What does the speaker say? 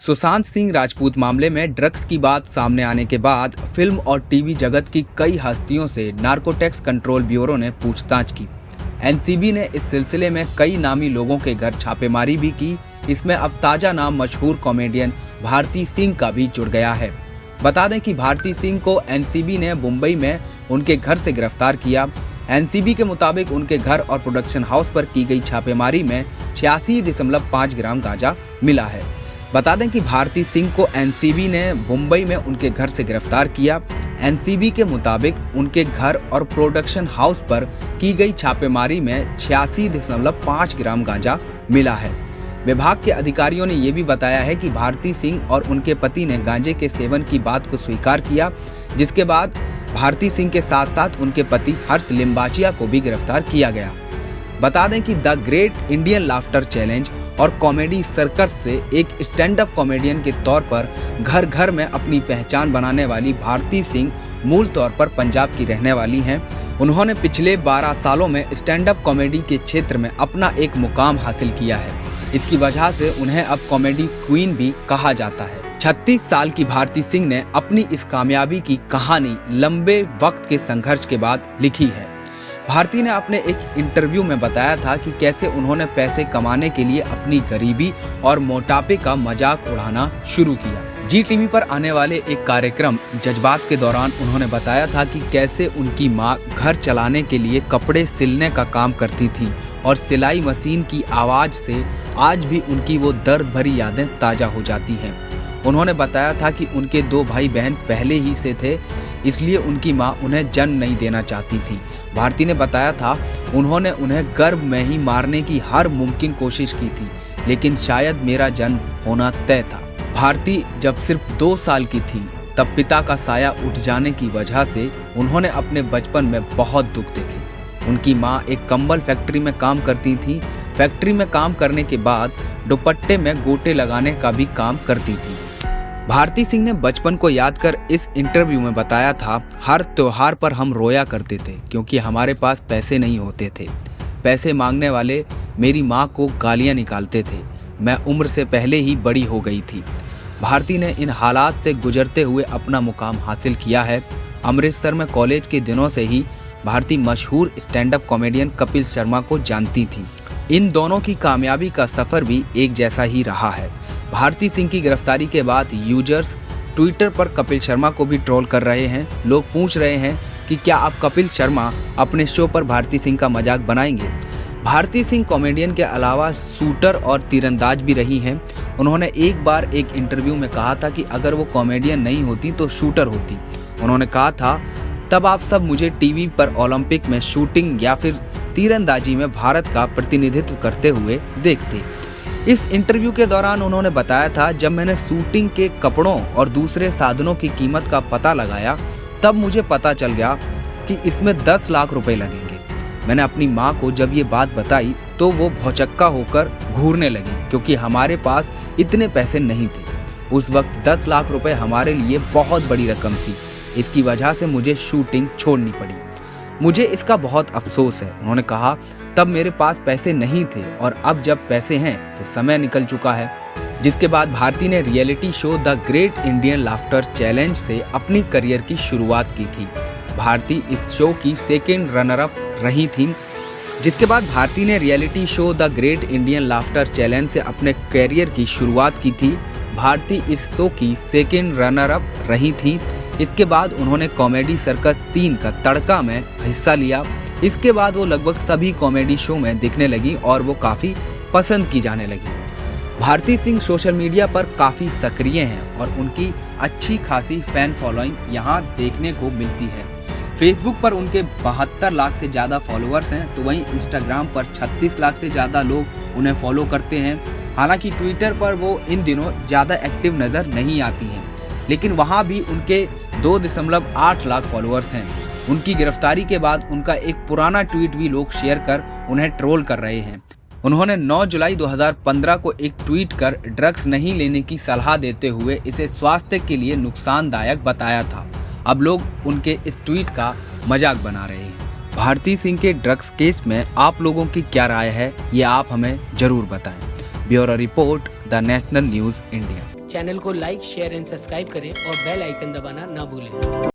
सुशांत सिंह राजपूत मामले में ड्रग्स की बात सामने आने के बाद फिल्म और टीवी जगत की कई हस्तियों से नार्कोटिक्स कंट्रोल ब्यूरो ने पूछताछ की। एनसीबी ने इस सिलसिले में कई नामी लोगों के घर छापेमारी भी की। इसमें अब ताजा नाम मशहूर कॉमेडियन भारती सिंह का भी जुड़ गया है। बता दें कि भारती सिंह को एनसीबी ने मुंबई में उनके घर से गिरफ्तार किया। एनसीबी के मुताबिक उनके घर और प्रोडक्शन हाउस पर की गई छापेमारी में 86.5 ग्राम गांजा मिला है। बता दें कि भारती सिंह को एनसीबी ने मुंबई में उनके घर से गिरफ्तार किया। एनसीबी के मुताबिक उनके घर और प्रोडक्शन हाउस पर की गई छापेमारी में 86.5 ग्राम गांजा मिला है। विभाग के अधिकारियों ने यह भी बताया है कि भारती सिंह और उनके पति ने गांजे के सेवन की बात को स्वीकार किया, जिसके बाद भारती सिंह के साथ साथ उनके पति हर्ष लिम्बाचिया को भी गिरफ्तार किया गया। बता दें कि the great Indian laughter challenge और कॉमेडी सर्कस से एक स्टैंड अप कॉमेडियन के तौर पर घर घर में अपनी पहचान बनाने वाली भारती सिंह मूल तौर पर पंजाब की रहने वाली हैं। उन्होंने पिछले 12 सालों में स्टैंड अप कॉमेडी के क्षेत्र में अपना एक मुकाम हासिल किया है। इसकी वजह से उन्हें अब कॉमेडी क्वीन भी कहा जाता है। 36 साल की भारती सिंह ने अपनी इस कामयाबी की कहानी लंबे वक्त के संघर्ष के बाद लिखी है। भारती ने अपने एक इंटरव्यू में बताया था कि कैसे उन्होंने पैसे कमाने के लिए अपनी गरीबी और मोटापे का मजाक उड़ाना शुरू किया। जी टीवी पर आने वाले एक कार्यक्रम जज्बात के दौरान उन्होंने बताया था कि कैसे उनकी मां घर चलाने के लिए कपड़े सिलने का काम करती थी और सिलाई मशीन की आवाज से आज भी उनकी वो दर्द भरी यादें ताजा हो जाती हैं। उन्होंने बताया था कि उनके 2 भाई बहन पहले ही से थे, इसलिए उनकी मां उन्हें जन्म नहीं देना चाहती थी। भारती ने बताया था उन्होंने उन्हें गर्भ में ही मारने की हर मुमकिन कोशिश की थी, लेकिन शायद मेरा जन्म होना तय था। भारती जब सिर्फ 2 साल की थी तब पिता का साया उठ जाने की वजह से उन्होंने अपने बचपन में बहुत दुख देखे। उनकी मां एक कंबल फैक्ट्री में काम करती थी। फैक्ट्री में काम करने के बाद दुपट्टे में गोटे लगाने का भी काम करती थी। भारती सिंह ने बचपन को याद कर इस इंटरव्यू में बताया था, हर त्योहार पर हम रोया करते थे क्योंकि हमारे पास पैसे नहीं होते थे। पैसे मांगने वाले मेरी माँ को गालियाँ निकालते थे। मैं उम्र से पहले ही बड़ी हो गई थी। भारती ने इन हालात से गुजरते हुए अपना मुकाम हासिल किया है। अमृतसर में कॉलेज के दिनों से ही भारती मशहूर stand up comedian Kapil Sharma को जानती थी। इन दोनों की कामयाबी का सफर भी एक जैसा ही रहा है। भारती सिंह की गिरफ्तारी के बाद यूजर्स ट्विटर पर कपिल शर्मा को भी ट्रोल कर रहे हैं। लोग पूछ रहे हैं कि क्या अब कपिल शर्मा अपने शो पर भारती सिंह का मजाक बनाएंगे। भारती सिंह कॉमेडियन के अलावा शूटर और तीरंदाज भी रही हैं। उन्होंने एक बार एक इंटरव्यू में कहा था कि अगर वो कॉमेडियन नहीं होती तो शूटर होती। उन्होंने कहा था, तब आप सब मुझे टीवी पर ओलंपिक में शूटिंग या फिर तीरंदाजी में भारत का प्रतिनिधित्व करते हुए देखते। इस इंटरव्यू के दौरान उन्होंने बताया था, जब मैंने शूटिंग के कपड़ों और दूसरे साधनों की कीमत का पता लगाया तब मुझे पता चल गया कि इसमें 10 लाख रुपए लगेंगे। मैंने अपनी माँ को जब ये बात बताई तो वो भौचक्का होकर घूरने लगी क्योंकि हमारे पास इतने पैसे नहीं थे। उस वक्त 10 लाख रुपए हमारे लिए बहुत बड़ी रकम थी। इसकी वजह से मुझे शूटिंग छोड़नी पड़ी। मुझे इसका बहुत अफसोस है। उन्होंने कहा, तब मेरे पास पैसे नहीं थे और अब जब पैसे हैं तो समय निकल चुका है। जिसके बाद भारती ने reality show the great Indian laughter challenge से अपनी करियर की शुरुआत की थी। भारती इस शो की सेकंड रनर अप रही थी। जिसके बाद भारती ने reality show the great Indian laughter challenge से अपने करियर की शुरुआत की थी। भारती इस शो की सेकंड रनर अप रही थी। इसके बाद उन्होंने कॉमेडी सर्कस 3 का तड़का में हिस्सा लिया। इसके बाद वो लगभग सभी कॉमेडी शो में दिखने लगी और वो काफ़ी पसंद की जाने लगी। भारती सिंह सोशल मीडिया पर काफ़ी सक्रिय हैं और उनकी अच्छी खासी फैन फॉलोइंग यहाँ देखने को मिलती है। फेसबुक पर उनके 72 लाख से ज़्यादा फॉलोअर्स हैं, तो वहीं इंस्टाग्राम पर 36 लाख से ज़्यादा लोग उन्हें फॉलो करते हैं। हालांकि ट्विटर पर वो इन दिनों ज़्यादा एक्टिव नज़र नहीं आती हैं, लेकिन वहाँ भी उनके 2.8 लाख फॉलोअर्स हैं। उनकी गिरफ्तारी के बाद उनका एक पुराना ट्वीट भी लोग शेयर कर उन्हें ट्रोल कर रहे हैं। उन्होंने 9 जुलाई 2015 को एक ट्वीट कर ड्रग्स नहीं लेने की सलाह देते हुए इसे स्वास्थ्य के लिए नुकसानदायक बताया था। अब लोग उनके इस ट्वीट का मजाक बना रहे हैं। भारती सिंह के ड्रग्स केस में आप लोगों की क्या राय है, ये आप हमें जरूर बताएं। Bureau report, the national news India. Channel को लाइक शेयर एंड सब्सक्राइब करें और बेल आइकन दबाना ना भूलें।